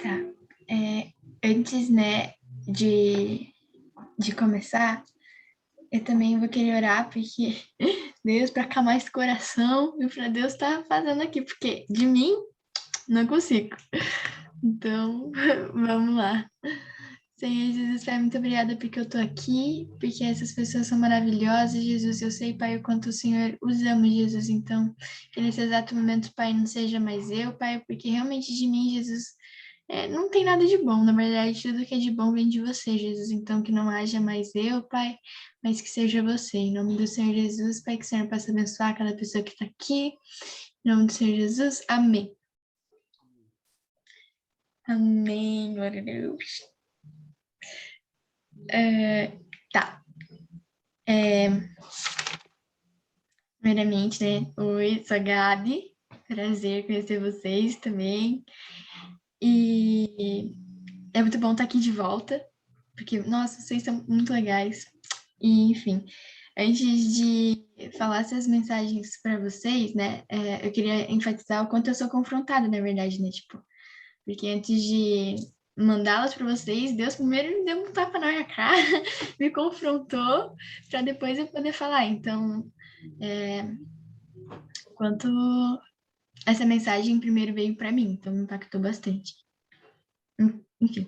Tá. Antes, né, de começar, eu também vou querer orar, porque Deus, para acalmar esse coração, e para Deus estar fazendo aqui, porque de mim não consigo. Então, vamos lá. Senhor Jesus, Pai, muito obrigada porque eu tô aqui, porque essas pessoas são maravilhosas, Jesus. Eu sei, Pai, o quanto o Senhor os ama, Jesus. Então, que nesse exato momento, Pai, não seja mais eu, Pai, porque realmente de mim, Jesus, não tem nada de bom. Na verdade, tudo que é de bom vem de você, Jesus. Então, que não haja mais eu, Pai, mas que seja você. Em nome do Senhor Jesus, Pai, que o Senhor possa abençoar cada pessoa que tá aqui. Em nome do Senhor Jesus, amém. Amém, glória a Deus. Tá. Primeiramente, né? Oi, sou a Gabi. Prazer conhecer vocês também. E é muito bom estar aqui de volta, porque, nossa, vocês são muito legais. E, enfim, antes de falar essas mensagens para vocês, né? Eu queria enfatizar o quanto eu sou confrontada, na verdade, né? Tipo, porque antes de mandá-las para vocês, Deus primeiro me deu um tapa na minha cara, me confrontou, para depois eu poder falar. Então, quanto essa mensagem primeiro veio para mim, então me impactou bastante. Enfim,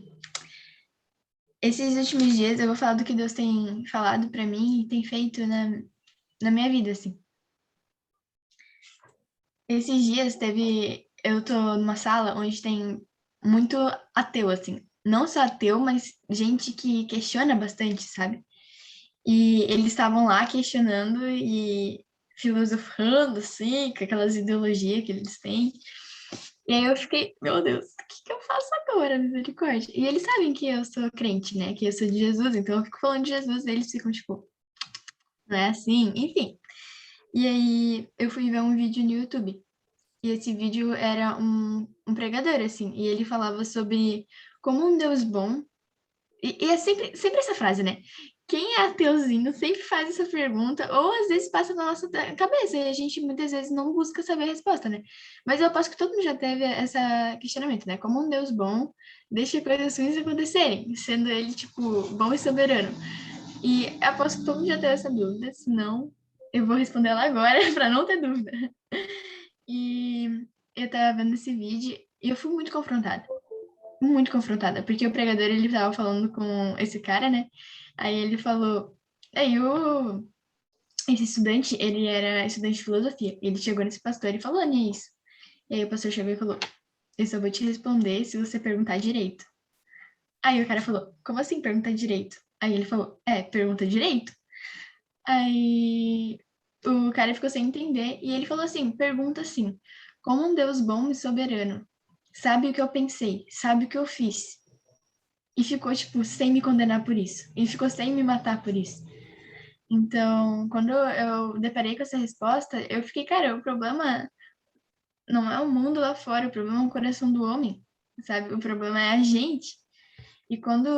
esses últimos dias eu vou falar do que Deus tem falado para mim e tem feito na minha vida, assim. Esses dias eu tô numa sala onde tem muito ateu, assim. Não só ateu, mas gente que questiona bastante, sabe? E eles estavam lá questionando e filosofando, assim, com aquelas ideologias que eles têm. E aí eu fiquei, meu Deus, o que que eu faço agora, misericórdia? E eles sabem que eu sou crente, né? Que eu sou de Jesus, então eu fico falando de Jesus, e eles ficam tipo, não é assim? Enfim. E aí eu fui ver um vídeo no YouTube. E esse vídeo era um pregador, assim, e ele falava sobre como um Deus bom. E é sempre essa frase, né? Quem é ateuzinho sempre faz essa pergunta, ou às vezes passa na nossa cabeça, e a gente muitas vezes não busca saber a resposta, né? Mas eu aposto que todo mundo já teve esse questionamento, né? Como um Deus bom deixa coisas ruins acontecerem, sendo ele, tipo, bom e soberano. E eu aposto que todo mundo já teve essa dúvida, senão eu vou responder ela agora para não ter dúvida. E eu tava vendo esse vídeo e eu fui muito confrontada, porque o pregador ele tava falando com esse cara, né? Aí ele falou, aí esse estudante, ele era estudante de filosofia. Ele chegou nesse pastor e falou nisso. E aí o pastor chegou e falou: "Eu só vou te responder se você perguntar direito." Aí o cara falou: "Como assim perguntar direito?" Aí ele falou: pergunta direito." Aí o cara ficou sem entender e ele falou assim: "Pergunta assim: como um Deus bom e soberano sabe o que eu pensei, sabe o que eu fiz?" E ficou, tipo, sem me condenar por isso. E ficou sem me matar por isso. Então, quando eu deparei com essa resposta, eu fiquei, cara, o problema não é o mundo lá fora, o problema é o coração do homem, sabe? O problema é a gente. E quando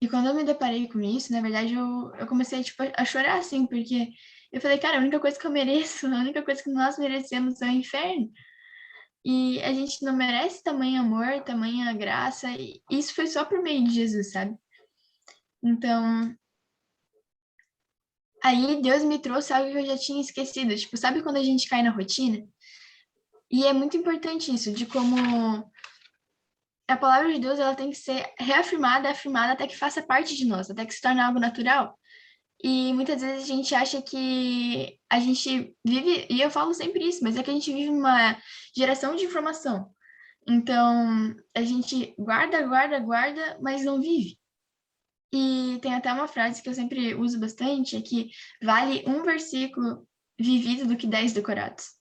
eu me deparei com isso, na verdade, eu comecei, tipo, a chorar, assim, porque eu falei, cara, a única coisa que eu mereço, a única coisa que nós merecemos é o inferno. E a gente não merece tamanho amor, tamanha graça, e isso foi só por meio de Jesus, sabe? Então, aí Deus me trouxe algo que eu já tinha esquecido. Tipo, sabe quando a gente cai na rotina? E é muito importante isso, de como a palavra de Deus ela tem que ser reafirmada, afirmada até que faça parte de nós, até que se torne algo natural. E muitas vezes a gente acha que a gente vive, e eu falo sempre isso, mas é que a gente vive uma geração de informação. Então, a gente guarda, guarda, guarda, mas não vive. E tem até uma frase que eu sempre uso bastante, é que vale um versículo vivido do que 10 decorados.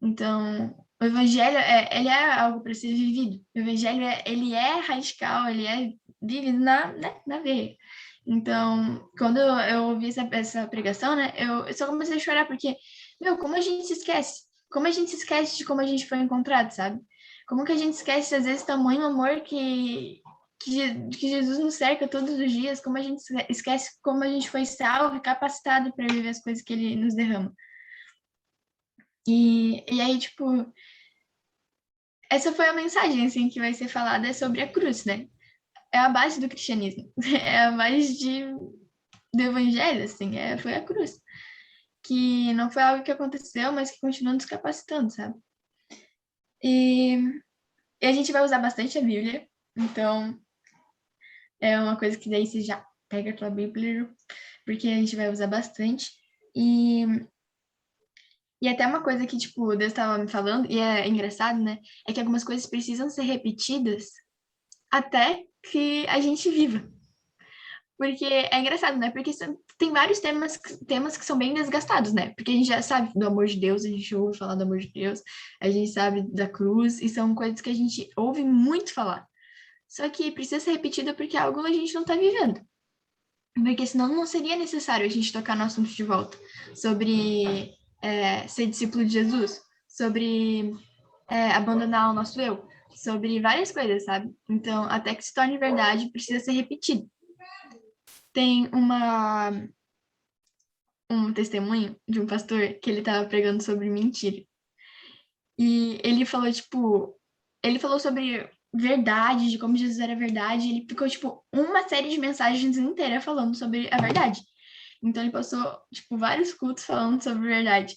Então, o evangelho, ele é algo para ser vivido. O evangelho, ele é radical, ele é vivido na veia. Então, quando eu ouvi essa pregação, né, eu só comecei a chorar, porque, meu, como a gente se esquece? Como a gente se esquece de como a gente foi encontrado, sabe? Como que a gente esquece, às vezes, tamanho amor que Jesus nos cerca todos os dias, como a gente esquece como a gente foi salvo e capacitado para viver as coisas que ele nos derrama. E aí, tipo, essa foi a mensagem, assim, que vai ser falada sobre a cruz, né? É a base do cristianismo. É a base do evangelho, assim, foi a cruz. Que não foi algo que aconteceu, mas que continua nos capacitando, sabe? E, e a gente vai usar bastante a Bíblia, então é uma coisa que daí você já pega a tua Bíblia, porque a gente vai usar bastante. E, e até uma coisa que, tipo, Deus estava me falando, e é engraçado, né? É que algumas coisas precisam ser repetidas até que a gente viva. Porque é engraçado, né? Porque tem vários temas que são bem desgastados, né? Porque a gente já sabe do amor de Deus, a gente ouve falar do amor de Deus, a gente sabe da cruz, e são coisas que a gente ouve muito falar. Só que precisa ser repetido porque é algo a gente não tá vivendo. Porque senão não seria necessário a gente tocar no assunto de volta sobre ser discípulo de Jesus, sobre abandonar o nosso eu, sobre várias coisas, sabe? Então, até que se torne verdade, precisa ser repetido. Tem um testemunho de um pastor que ele estava pregando sobre mentira. E ele falou, tipo, ele falou sobre verdade, de como Jesus era verdade, ele ficou, tipo, uma série de mensagens inteira falando sobre a verdade. Então ele passou, tipo, vários cultos falando sobre verdade.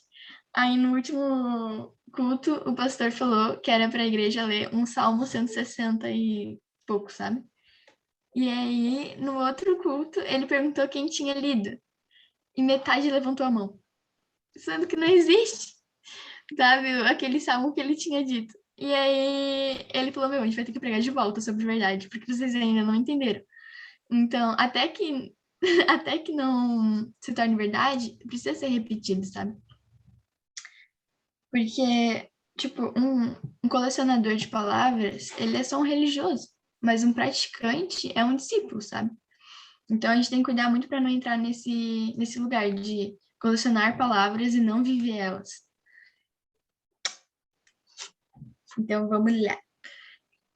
Aí no último culto, o pastor falou que era para a igreja ler um Salmo 160 e pouco, sabe? E aí, no outro culto, ele perguntou quem tinha lido. E metade levantou a mão. Sendo que não existe, sabe? Aquele salmo que ele tinha dito. E aí ele falou: Meu, a gente vai ter que pregar de volta sobre verdade, porque vocês ainda não entenderam. Então, até que não se torne verdade, precisa ser repetido, sabe? Porque, tipo, um colecionador de palavras, ele é só um religioso, mas um praticante é um discípulo, sabe? Então a gente tem que cuidar muito para não entrar nesse lugar de colecionar palavras e não viver elas. Então vamos lá.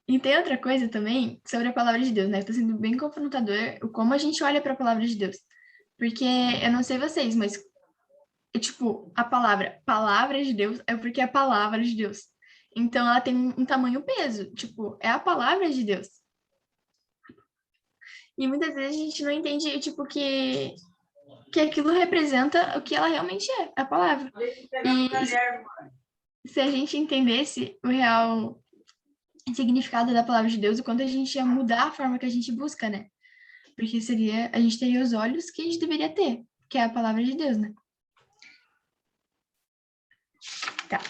E tem outra coisa também sobre a palavra de Deus, né? Está sendo bem confrontador o como a gente olha para a palavra de Deus. Porque eu não sei vocês, mas tipo, a palavra de Deus é porque é a palavra de Deus. Então ela tem um tamanho peso, tipo, é a palavra de Deus. E muitas vezes a gente não entende, tipo, que aquilo representa o que ela realmente é, a palavra. E se a gente entendesse o real significado da palavra de Deus, o quanto a gente ia mudar a forma que a gente busca, né? Porque a gente teria os olhos que a gente deveria ter, que é a palavra de Deus, né? Tá.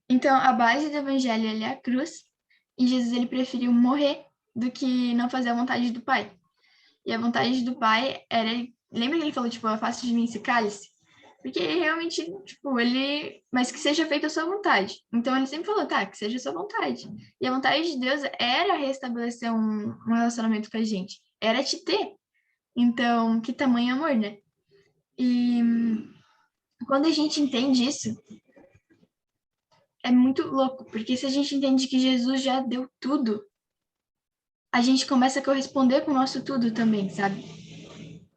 Então, a base do evangelho é a cruz, e Jesus ele preferiu morrer do que não fazer a vontade do Pai. E a vontade do Pai era, lembra que ele falou, tipo, afasta de mim esse cálice? Porque realmente, tipo, mas que seja feita a sua vontade. Então ele sempre falou, tá, que seja a sua vontade. E a vontade de Deus era restabelecer um relacionamento com a gente, era te ter. Então, que tamanho amor, né? E quando a gente entende isso, é muito louco, porque se a gente entende que Jesus já deu tudo, a gente começa a corresponder com o nosso tudo também, sabe?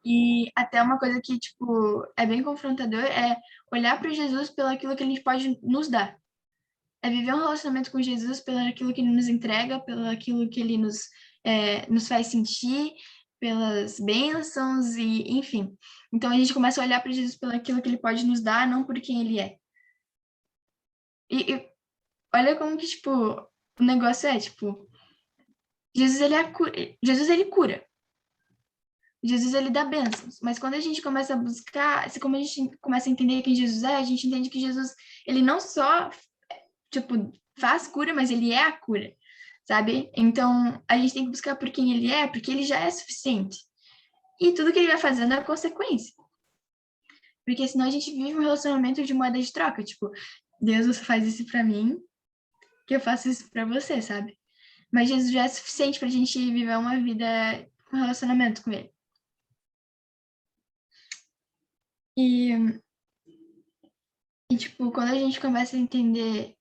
E até uma coisa que, tipo, é bem confrontador é olhar para Jesus pelo aquilo que ele pode nos dar. É viver um relacionamento com Jesus pelo aquilo que ele nos entrega, pelo aquilo que ele nos faz sentir, pelas bênçãos e, enfim. Então a gente começa a olhar para Jesus pelo aquilo que ele pode nos dar, não por quem ele é. E olha como que, tipo, o negócio é, tipo, Jesus ele, Jesus ele cura. Jesus ele dá bênçãos, mas quando a gente começa a buscar, como a gente começa a entender quem Jesus é, a gente entende que Jesus, ele não só, tipo, faz cura, mas ele é a cura, sabe? Então, a gente tem que buscar por quem ele é, porque ele já é suficiente. E tudo que ele vai fazendo é consequência. Porque senão a gente vive um relacionamento de moeda de troca, tipo, Deus, você faz isso pra mim, que eu faço isso pra você, sabe? Mas Jesus já é suficiente pra gente viver uma vida com relacionamento com ele. E tipo, quando a gente começa a entender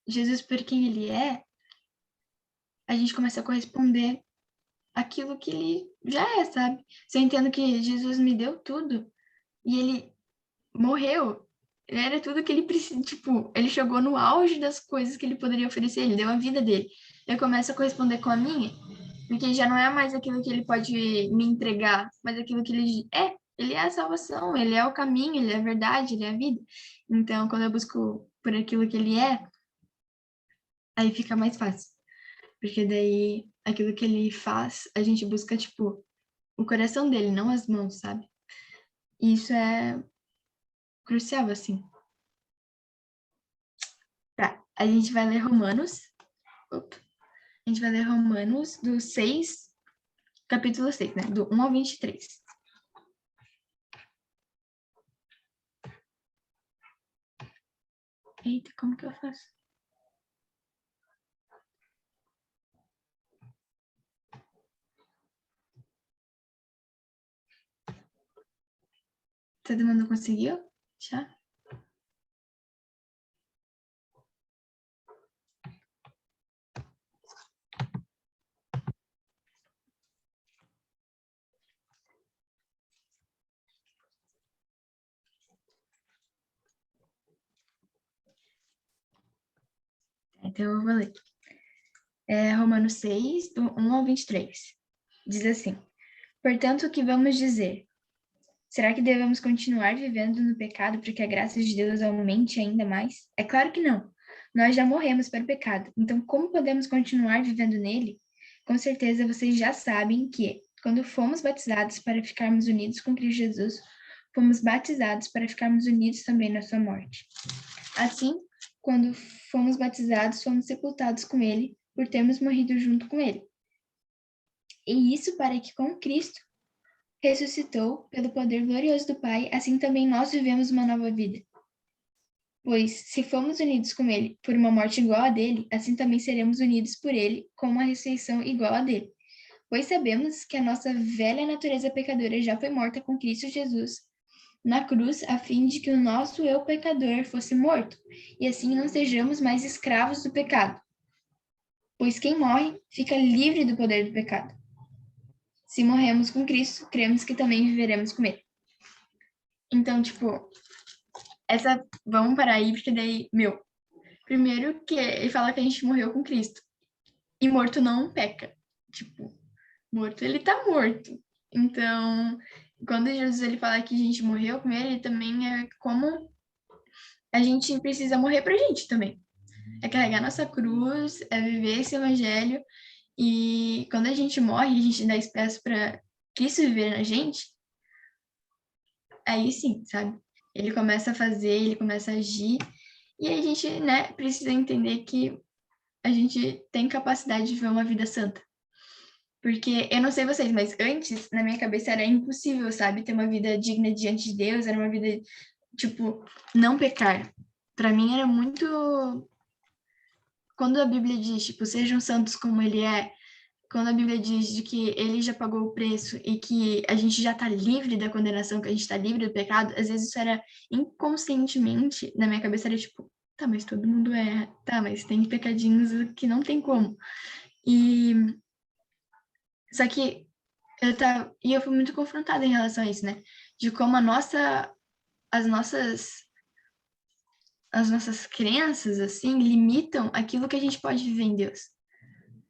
Jesus por quem ele é, a gente começa a corresponder àquilo que ele já sabe? Se eu entendo que Jesus me deu tudo e ele morreu Ele era tudo que ele precisa, tipo, ele chegou no auge das coisas que ele poderia oferecer, ele deu a vida dele. Eu começo a corresponder com a minha, porque já não é mais aquilo que ele pode me entregar, mas aquilo que ele é. Ele é a salvação, ele é o caminho, ele é a verdade, ele é a vida. Então, quando eu busco por aquilo que ele é, aí fica mais fácil. Porque daí, aquilo que ele faz, a gente busca, tipo, o coração dele, não as mãos, sabe? E isso é crucial, assim. Tá, a gente vai ler Romanos. Opa. A gente vai ler Romanos do 6, capítulo 6, né? Do 1 ao 23. Eita, como que eu faço? Todo mundo conseguiu? Já? Então eu vou ler. Romanos 6, do 1 ao 23. Diz assim: Portanto, o que vamos dizer? Será que devemos continuar vivendo no pecado para que a graça de Deus aumente ainda mais? É claro que não. Nós já morremos para o pecado, então como podemos continuar vivendo nele? Com certeza vocês já sabem que, quando fomos batizados para ficarmos unidos com Cristo Jesus, fomos batizados para ficarmos unidos também na sua morte. Assim, quando fomos batizados, fomos sepultados com ele, por termos morrido junto com ele. E isso para que com Cristo ressuscitou pelo poder glorioso do Pai, assim também nós vivemos uma nova vida. Pois, se fomos unidos com ele por uma morte igual a dele, assim também seremos unidos por ele com uma ressurreição igual a dele. Pois sabemos que a nossa velha natureza pecadora já foi morta com Cristo Jesus na cruz, a fim de que o nosso eu pecador fosse morto, e assim não sejamos mais escravos do pecado. Pois quem morre fica livre do poder do pecado. Se morremos com Cristo, cremos que também viveremos com ele. Então, tipo, vamos parar aí, porque daí, meu, primeiro que ele fala que a gente morreu com Cristo. E morto não peca. Tipo, morto, ele tá morto. Então, quando Jesus ele fala que a gente morreu com ele, também é como a gente precisa morrer pra gente também. É carregar nossa cruz, é viver esse evangelho. E quando a gente morre, a gente dá espaço para Cristo viver na gente, aí sim, sabe? Ele começa a fazer, ele começa a agir, e a gente, né, precisa entender que a gente tem capacidade de viver uma vida santa. Porque eu não sei vocês, mas antes, na minha cabeça, era impossível, sabe? Ter uma vida digna diante de Deus, era uma vida, tipo, não pecar. Para mim era muito. Quando a Bíblia diz, tipo, sejam santos como ele é, quando a Bíblia diz de que ele já pagou o preço e que a gente já está livre da condenação, que a gente está livre do pecado, às vezes isso era inconscientemente, na minha cabeça era tipo, tá, mas todo mundo é, tá, mas tem pecadinhos que não tem como. E só que eu fui muito confrontada em relação a isso, né? De como as nossas as nossas crenças assim limitam aquilo que a gente pode viver em Deus.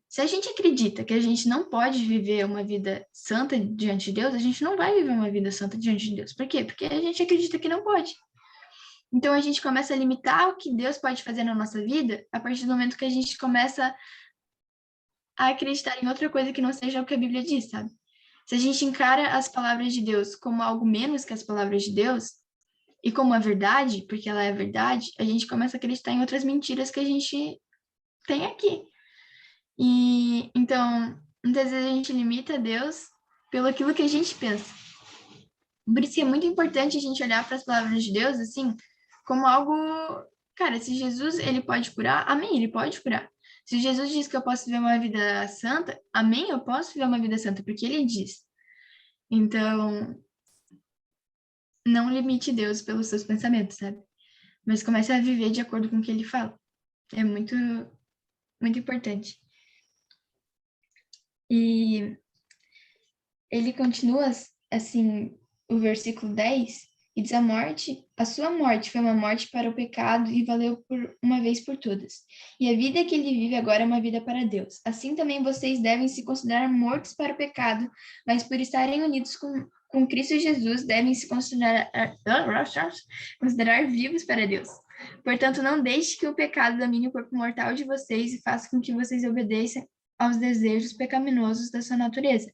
Se a gente acredita que a gente não pode viver uma vida santa diante de Deus, a gente não vai viver uma vida santa diante de Deus. Por quê? Porque a gente acredita que não pode. Então a gente começa a limitar o que Deus pode fazer na nossa vida a partir do momento que a gente começa a acreditar em outra coisa que não seja o que a Bíblia diz, sabe? Se a gente encara as palavras de Deus como algo menos que as palavras de Deus e como a verdade, porque ela é a verdade, a gente começa a acreditar em outras mentiras que a gente tem aqui. E então, muitas vezes a gente limita Deus pelo aquilo que a gente pensa. Por isso que é muito importante a gente olhar para as palavras de Deus assim, como algo, cara, se Jesus ele pode curar, amém, ele pode curar. Se Jesus diz que eu posso viver uma vida santa, amém, eu posso viver uma vida santa, porque ele diz. Então, não limite Deus pelos seus pensamentos, sabe? Mas comece a viver de acordo com o que ele fala. É muito, muito importante. E ele continua assim, o versículo 10 E diz a sua morte foi uma morte para o pecado e valeu por uma vez por todas. E a vida que ele vive agora é uma vida para Deus. Assim também vocês devem se considerar mortos para o pecado, mas por estarem unidos com Cristo Jesus, devem se considerar vivos para Deus. Portanto, não deixe que o pecado domine o corpo mortal de vocês e faça com que vocês obedeçam aos desejos pecaminosos da sua natureza.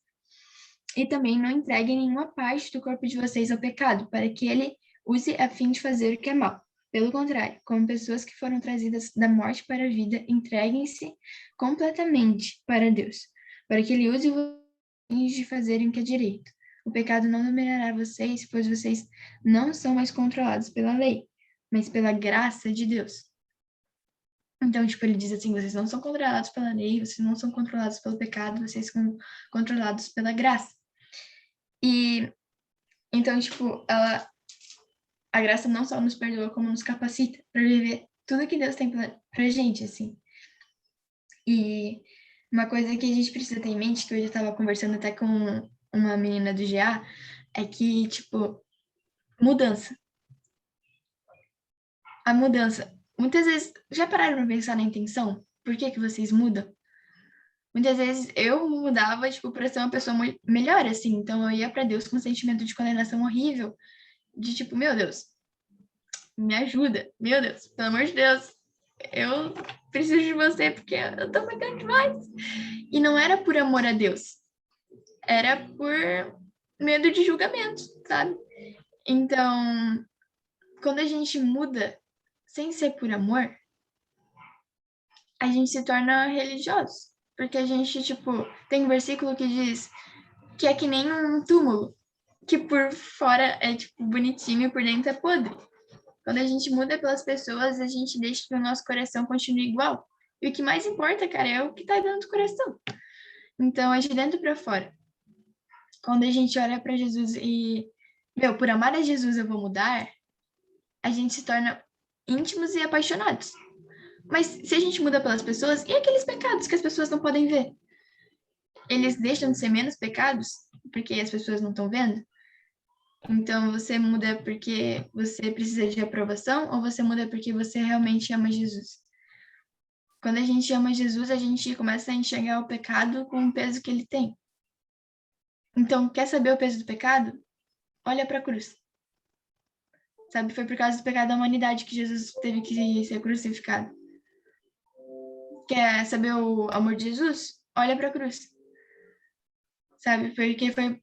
E também não entreguem nenhuma parte do corpo de vocês ao pecado, para que ele use a fim de fazer o que é mal. Pelo contrário, como pessoas que foram trazidas da morte para a vida, entreguem-se completamente para Deus, para que ele use o fim de fazerem o que é direito. O pecado não dominará vocês, pois vocês não são mais controlados pela lei, mas pela graça de Deus. Então, tipo, ele diz assim, vocês não são controlados pela lei, vocês não são controlados pelo pecado, vocês são controlados pela graça. E então, tipo, a graça não só nos perdoa, como nos capacita para viver tudo que Deus tem pra gente, assim. E uma coisa que a gente precisa ter em mente, que eu já estava conversando até com uma menina do GA, é que, tipo, mudança. A mudança. Muitas vezes, já pararam para pensar na intenção? Por que que vocês mudam? Muitas vezes eu mudava, tipo, para ser uma pessoa melhor, assim. Então eu ia para Deus com um sentimento de condenação horrível, de tipo, meu Deus, me ajuda, meu Deus, pelo amor de Deus, eu preciso de você porque eu tô pecando demais. E não era por amor a Deus, era por medo de julgamento, sabe? Então, quando a gente muda sem ser por amor, a gente se torna religioso. Porque a gente, tipo, tem um versículo que diz que é que nem um túmulo, que por fora é, tipo, bonitinho e por dentro é podre. Quando a gente muda pelas pessoas, a gente deixa que o nosso coração continue igual. E o que mais importa, cara, é o que tá dentro do coração. Então, é de dentro para fora. Quando a gente olha para Jesus e, meu, por amar a Jesus eu vou mudar, a gente se torna íntimos e apaixonados. Mas se a gente muda pelas pessoas, e aqueles pecados que as pessoas não podem ver? Eles deixam de ser menos pecados porque as pessoas não estão vendo? Então, você muda porque você precisa de aprovação ou você muda porque você realmente ama Jesus? Quando a gente ama Jesus, a gente começa a enxergar o pecado com o peso que ele tem. Então, quer saber o peso do pecado? Olha para a cruz. Sabe, foi por causa do pecado da humanidade que Jesus teve que ser crucificado. Quer saber o amor de Jesus? Olha para a cruz. Sabe, porque foi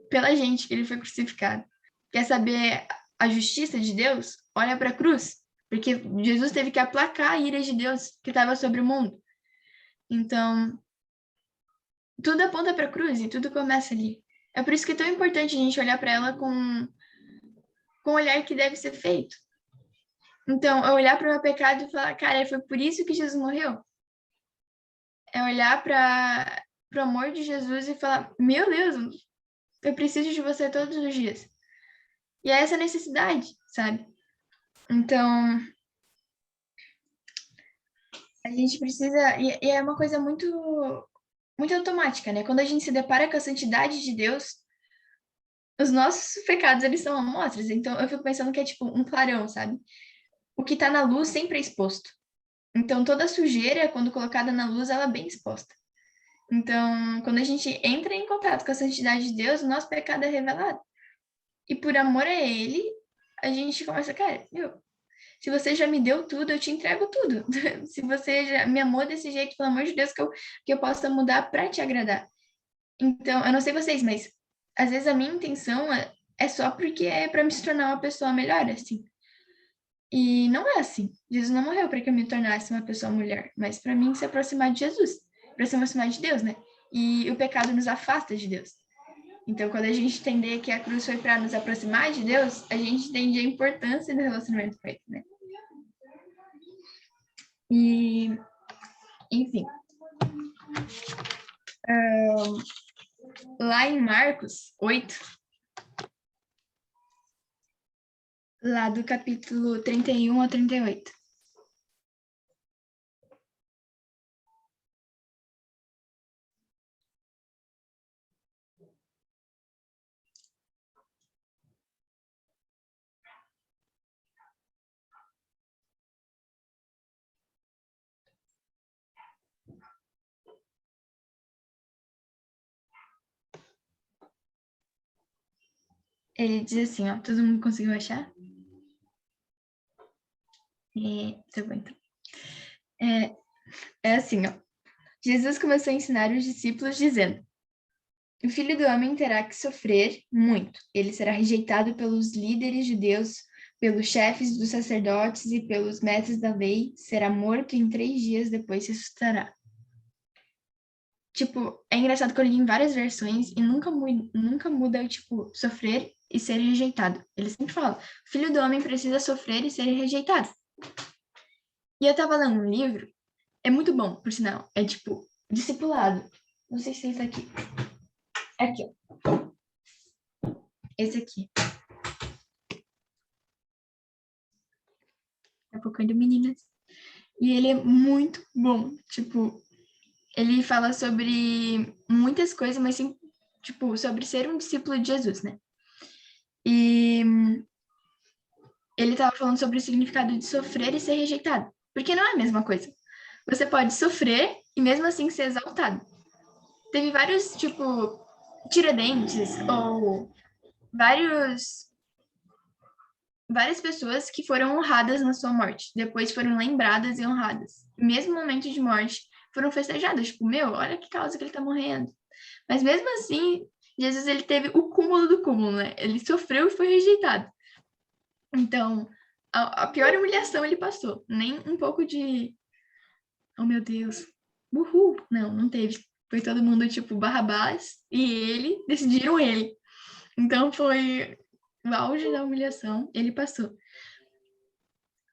pela gente que ele foi crucificado. Quer saber a justiça de Deus? Olha para a cruz. Porque Jesus teve que aplacar a ira de Deus que estava sobre o mundo. Então, tudo aponta para a cruz e tudo começa ali. É por isso que é tão importante a gente olhar para ela com o olhar que deve ser feito. Então, é olhar para o meu pecado e falar, cara, foi por isso que Jesus morreu. É olhar para o amor de Jesus e falar, meu Deus, eu preciso de você todos os dias. E é essa necessidade, sabe? Então, a gente precisa. E é uma coisa muito automática, né? Quando a gente se depara com a santidade de Deus, os nossos pecados, eles são amostras. Então, eu fico pensando que é tipo um clarão, sabe? O que tá na luz sempre é exposto. Então, toda sujeira, quando colocada na luz, ela é bem exposta. Então, quando a gente entra em contato com a santidade de Deus, o nosso pecado é revelado. E por amor a Ele, a gente começa, cara, meu, se você já me deu tudo, eu te entrego tudo. Se você já me amou desse jeito, pelo amor de Deus, que eu possa mudar para te agradar. Então, eu não sei vocês, mas às vezes a minha intenção é só porque é para me se tornar uma pessoa melhor, assim. E não é assim. Jesus não morreu para que eu me tornasse uma pessoa mulher, mas para mim se aproximar de Jesus, para se aproximar de Deus, né? E o pecado nos afasta de Deus. Então, quando a gente entender que a cruz foi para nos aproximar de Deus, a gente entende a importância do relacionamento com Ele, né? E, enfim, lá em Marcos 8, lá do capítulo 31 ao 38. ele diz assim, ó, todo mundo conseguiu achar? Tá bom, então. É assim, ó. Jesus começou a ensinar os discípulos dizendo: o filho do homem terá que sofrer muito. Ele será rejeitado pelos líderes judeus, pelos chefes dos sacerdotes e pelos mestres da lei. Será morto e em 3 dias depois ressuscitará. Tipo, é engraçado que eu li em várias versões e nunca muda, tipo, sofrer e ser rejeitado. Ele sempre fala: o filho do homem precisa sofrer e ser rejeitado. E eu tava lendo um livro, é muito bom, por sinal. É tipo, discipulado. Não sei se é esse aqui. É aqui, ó. Esse aqui. É Focando Meninas. E ele é muito bom. Tipo, ele fala sobre muitas coisas, mas sim, tipo, sobre ser um discípulo de Jesus, né? E ele tava falando sobre o significado de sofrer e ser rejeitado. Porque não é a mesma coisa. Você pode sofrer e mesmo assim ser exaltado. Teve vários, tipo, Tiradentes ou várias pessoas que foram honradas na sua morte, depois foram lembradas e honradas. Mesmo no momento de morte, foram festejadas, tipo, meu, olha que causa que ele tá morrendo. Mas mesmo assim, Jesus ele teve o cúmulo do cúmulo, né? Ele sofreu e foi rejeitado. Então, a pior humilhação ele passou, nem um pouco de, oh meu Deus, uhul, não teve. Foi todo mundo tipo Barrabás e ele decidiram ele. Então foi o auge da humilhação, ele passou.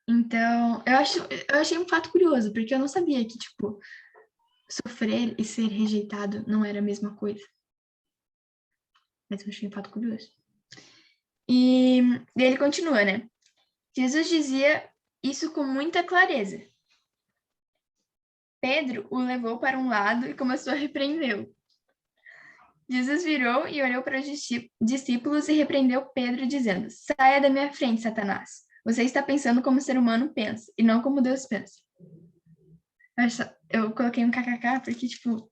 Então, eu achei um fato curioso, porque eu não sabia que, tipo, sofrer e ser rejeitado não era a mesma coisa. Mas eu achei um fato curioso. E ele continua, né? Jesus dizia isso com muita clareza. Pedro o levou para um lado e começou a repreendê-lo. Jesus virou e olhou para os discípulos e repreendeu Pedro, dizendo: saia da minha frente, Satanás. Você está pensando como o ser humano pensa, e não como Deus pensa. Eu coloquei um kkk porque, tipo,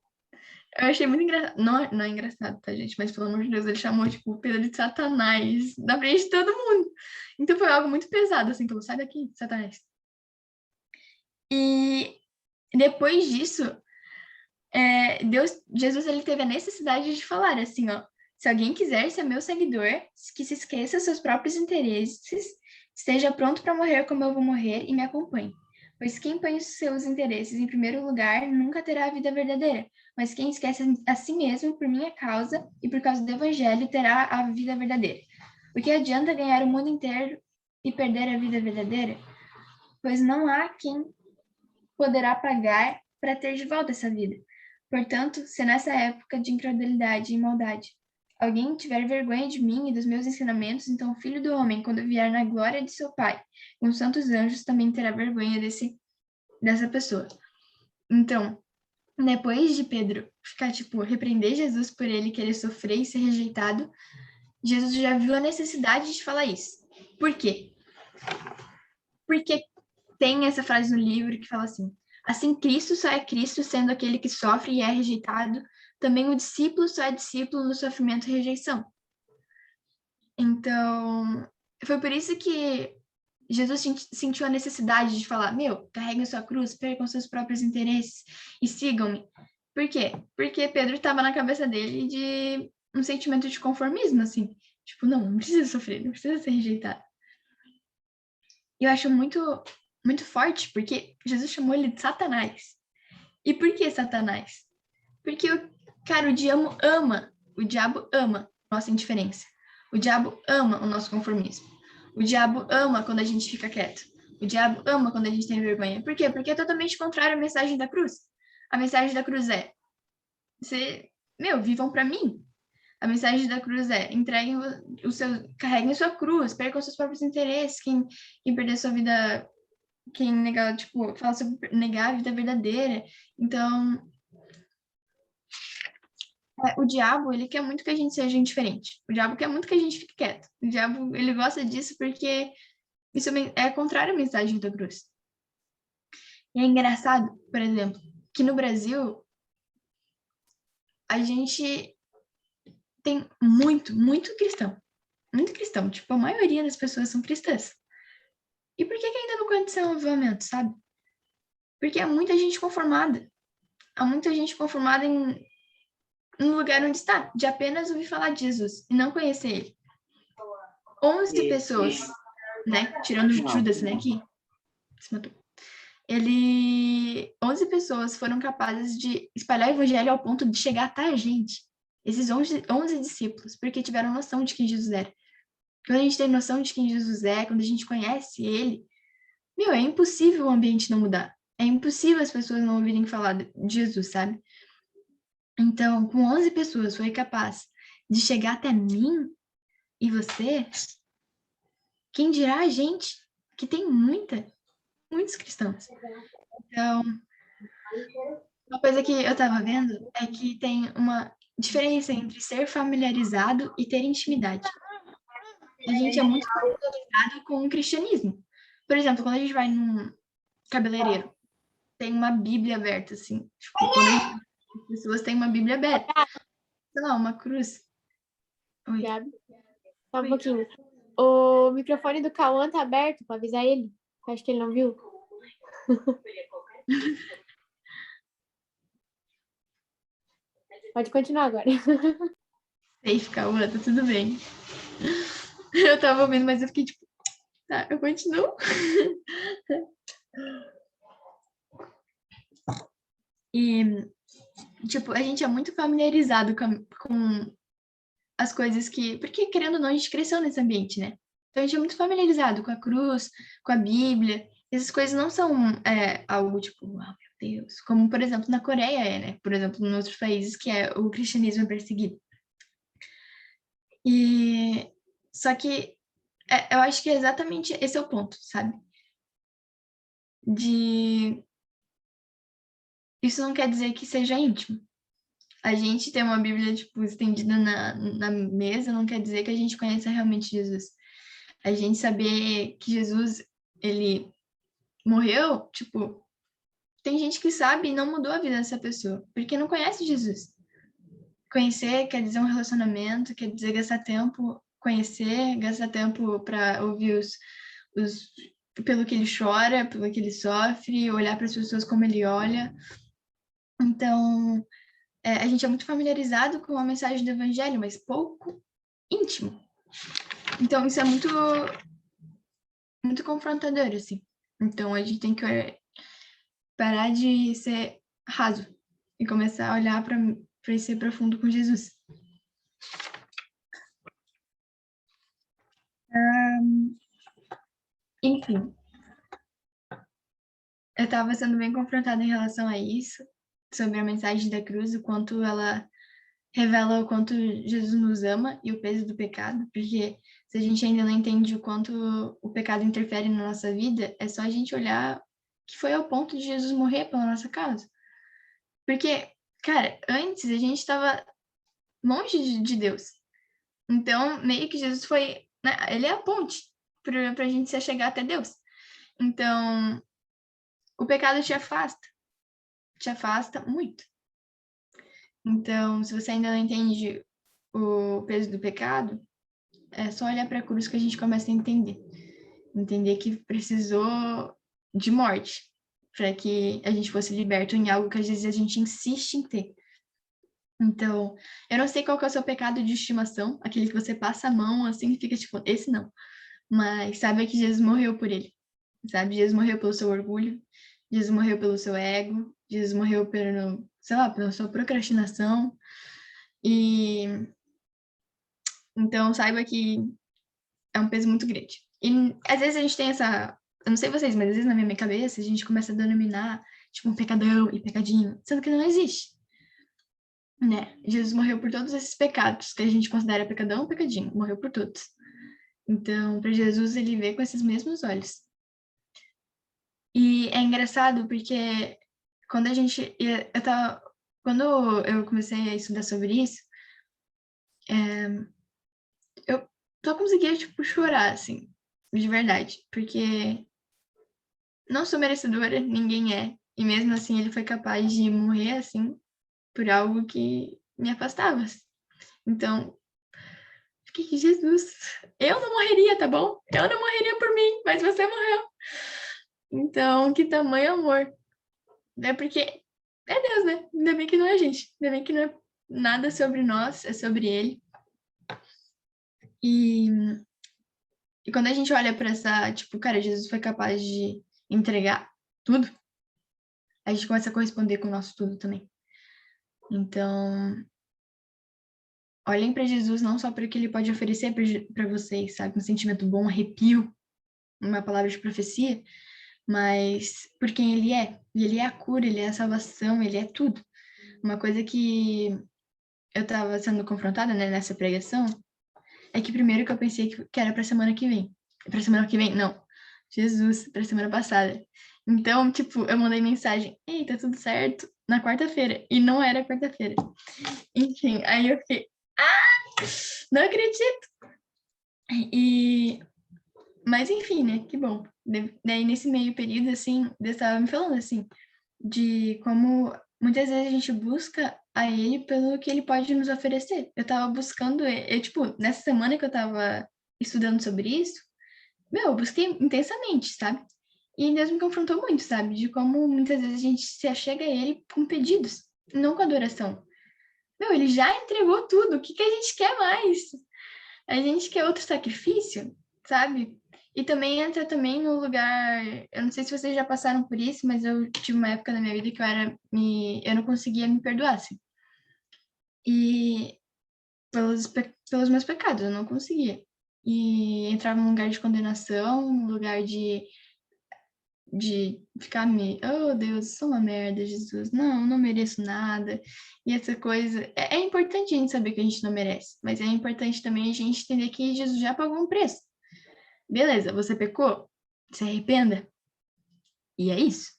eu achei muito engraçado. Não é engraçado, tá, gente? Mas, pelo amor de Deus, ele chamou, tipo, o Pedro de Satanás na frente de todo mundo. Então foi algo muito pesado, assim, falou, sai daqui, Satanás. E depois disso, Jesus, ele teve a necessidade de falar, assim, ó, se alguém quiser ser meu seguidor, que se esqueça seus próprios interesses, esteja pronto para morrer como eu vou morrer e me acompanhe. Pois quem põe os seus interesses em primeiro lugar nunca terá a vida verdadeira, mas quem esquece a si mesmo por minha causa e por causa do evangelho terá a vida verdadeira. O que adianta ganhar o mundo inteiro e perder a vida verdadeira? Pois não há quem poderá pagar para ter de volta essa vida. Portanto, se nessa época de incredulidade e maldade alguém tiver vergonha de mim e dos meus ensinamentos, então o Filho do Homem, quando vier na glória de seu Pai, com os santos anjos, também terá vergonha dessa pessoa. Então, depois de Pedro ficar, tipo, repreender Jesus por ele querer sofrer e ser rejeitado, Jesus já viu a necessidade de falar isso. Por quê? Porque tem essa frase no livro que fala assim, Cristo só é Cristo sendo aquele que sofre e é rejeitado, também o discípulo só é discípulo no sofrimento e rejeição. Então, foi por isso que Jesus sentiu a necessidade de falar, meu, carreguem sua cruz, percam seus próprios interesses e sigam-me. Por quê? Porque Pedro estava na cabeça dele de um sentimento de conformismo, assim. Tipo, não precisa sofrer, não precisa ser rejeitado. E eu acho muito forte, porque Jesus chamou ele de Satanás. E por que Satanás? Porque, cara, o diabo ama nossa indiferença. O diabo ama o nosso conformismo. O diabo ama quando a gente fica quieto. O diabo ama quando a gente tem vergonha. Por quê? Porque é totalmente contrário à mensagem da cruz. A mensagem da cruz é: vivam para mim. A mensagem da cruz é: carreguem sua cruz, percam seus próprios interesses. Quem perder sua vida, quem negar, tipo, fala sobre negar a vida verdadeira. Então, o diabo, ele quer muito que a gente seja indiferente. O diabo quer muito que a gente fique quieto. O diabo, ele gosta disso porque isso é contrário à mensagem da cruz. E é engraçado, por exemplo, que no Brasil, a gente tem muito cristão. muito cristão, tipo, a maioria das pessoas são cristãs. E por que que ainda não aconteceu um avivamento, sabe? Porque há muita gente conformada. Há muita gente conformada no lugar onde está, de apenas ouvir falar de Jesus e não conhecer ele. 11 pessoas, né? Tirando o Judas, né? Que se matou. 11 pessoas foram capazes de espalhar o evangelho ao ponto de chegar até a gente. Esses 11 discípulos, porque tiveram noção de quem Jesus era. Quando a gente tem noção de quem Jesus é, quando a gente conhece ele, meu, é impossível o ambiente não mudar. É impossível as pessoas não ouvirem falar de Jesus, sabe? Então, com 11 pessoas, foi capaz de chegar até mim e você, quem dirá a gente, que tem muitos cristãos. Então, uma coisa que eu estava vendo é que tem uma diferença entre ser familiarizado e ter intimidade. A gente é muito familiarizado com o cristianismo. Por exemplo, quando a gente vai num cabeleireiro, tem uma Bíblia aberta, assim. Tipo, quando as pessoas têm uma Bíblia aberta. Sei lá, uma cruz. Oi. Gabi, só um pouquinho. O microfone do Cauã tá aberto pra avisar ele. Eu acho que ele não viu. Pode continuar agora. Safe, Cauã, tá tudo bem. Eu tava ouvindo, mas eu fiquei tipo, tá, eu continuo. E, tipo, a gente é muito familiarizado com as coisas que... Porque, querendo ou não, a gente cresceu nesse ambiente, né? Então, a gente é muito familiarizado com a cruz, com a Bíblia. Essas coisas não são algo tipo, oh, meu Deus. Como, por exemplo, na Coreia né? Por exemplo, em outros países que o cristianismo é perseguido. E... Só que eu acho que exatamente esse é o ponto, sabe? Isso não quer dizer que seja íntimo. A gente ter uma Bíblia, tipo, estendida na mesa não quer dizer que a gente conheça realmente Jesus. A gente saber que Jesus, ele morreu, tipo, tem gente que sabe e não mudou a vida dessa pessoa, porque não conhece Jesus. Conhecer quer dizer um relacionamento, quer dizer gastar tempo, conhecer, gastar tempo para ouvir os pelo que ele chora, pelo que ele sofre, olhar para as pessoas como ele olha. Então, a gente é muito familiarizado com a mensagem do evangelho, mas pouco íntimo. Então, isso é muito confrontador, assim. Então, a gente tem que parar de ser raso e começar a olhar para ser profundo com Jesus. Enfim, eu estava sendo bem confrontada em relação a isso, sobre a mensagem da cruz, o quanto ela revela o quanto Jesus nos ama e o peso do pecado, porque se a gente ainda não entende o quanto o pecado interfere na nossa vida, é só a gente olhar que foi ao ponto de Jesus morrer pela nossa causa. Porque, cara, antes a gente estava longe de Deus. Então, meio que Jesus foi, né, ele é a ponte para a gente se chegar até Deus. Então, o pecado te afasta muito. Então, se você ainda não entende o peso do pecado, é só olhar para a cruz que a gente começa a entender. Entender que precisou de morte para que a gente fosse liberto em algo que às vezes a gente insiste em ter. Então, eu não sei qual que é o seu pecado de estimação, aquele que você passa a mão assim e fica tipo, esse não. Mas sabe que Jesus morreu por ele, sabe? Jesus morreu pelo seu orgulho, Jesus morreu pelo seu ego, Jesus morreu pelo, sei lá, pela sua procrastinação. E então saiba que é um peso muito grande. E às vezes a gente tem essa, eu não sei vocês, mas às vezes na minha cabeça a gente começa a denominar tipo um pecadão e pecadinho, sendo que não existe, né? Jesus morreu por todos esses pecados que a gente considera pecadão ou pecadinho, morreu por todos. Então, para Jesus ele vê com esses mesmos olhos. E é engraçado porque quando a gente eu tava, quando eu comecei a estudar sobre isso, eu só conseguia tipo chorar assim, de verdade, porque não sou merecedora, ninguém é. E mesmo assim ele foi capaz de morrer assim por algo que me afastava. Então, Fiquei, Jesus, eu não morreria, tá bom? Eu não morreria por mim, mas você morreu. Então, que tamanho amor. É porque é Deus, né? Ainda bem que não é a gente. Ainda bem que não é nada sobre nós, é sobre ele. E quando a gente olha para essa, tipo, cara, Jesus foi capaz de entregar tudo, a gente começa a corresponder com o nosso tudo também. Então, olhem para Jesus não só para o que ele pode oferecer para vocês, sabe? Um sentimento bom, um arrepio, uma palavra de profecia, mas por quem ele é. E ele é a cura, ele é a salvação, ele é tudo. Uma coisa que eu estava sendo confrontada, né, nessa pregação, é que primeiro que eu pensei que era para semana que vem. Para semana que vem, não. Jesus, para semana passada. Então, tipo, eu mandei mensagem, ei, tá tudo certo, na quarta-feira. E não era quarta-feira. Enfim, aí eu fiquei, não acredito. Mas enfim, né, que bom. Daí nesse meio período, assim, Deus estava me falando, assim, de como muitas vezes a gente busca a ele pelo que ele pode nos oferecer. Eu tava buscando, tipo, nessa semana que eu tava estudando sobre isso, eu busquei intensamente, sabe? E Deus me confrontou muito, sabe? De como muitas vezes a gente se achega a ele com pedidos, não com adoração. Ele já entregou tudo, o que que a gente quer mais? A gente quer outro sacrifício, sabe? E também entra também no lugar, eu não sei se vocês já passaram por isso, mas eu tive uma época na minha vida que eu não conseguia me perdoar, assim. E pelos meus pecados, eu não conseguia. E entrava num lugar de condenação, num lugar de ficar oh Deus, sou uma merda, Jesus, não mereço nada. E essa coisa, é importante a gente saber que a gente não merece, mas é importante também a gente entender que Jesus já pagou um preço. Beleza, você pecou? Se arrependa. E é isso.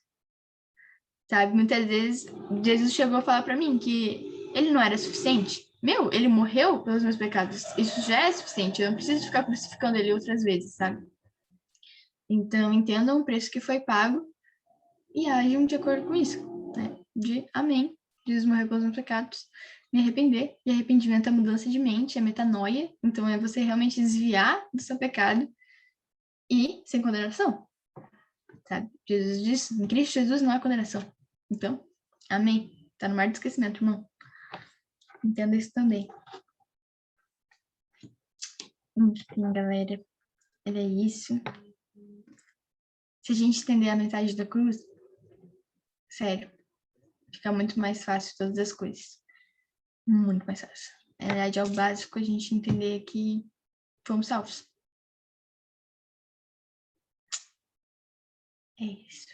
Sabe, muitas vezes Jesus chegou a falar para mim que ele não era suficiente. Ele morreu pelos meus pecados. Isso já é suficiente. Eu não preciso ficar crucificando ele outras vezes, sabe? Então, entendam o preço que foi pago e ajam de acordo com isso, né? Amém. Jesus morreu pelos meus pecados. Me arrepender. E arrependimento é mudança de mente, é metanoia. Então, é você realmente desviar do seu pecado e sem condenação, sabe? Jesus diz, em Cristo Jesus não há condenação. Então, amém. Tá no mar do esquecimento, irmão. Entenda isso também. Enfim, galera. Era isso. Se a gente entender a metade da cruz, sério, fica muito mais fácil todas as coisas. Muito mais fácil. Na verdade, é o básico a gente entender que fomos salvos. É isso.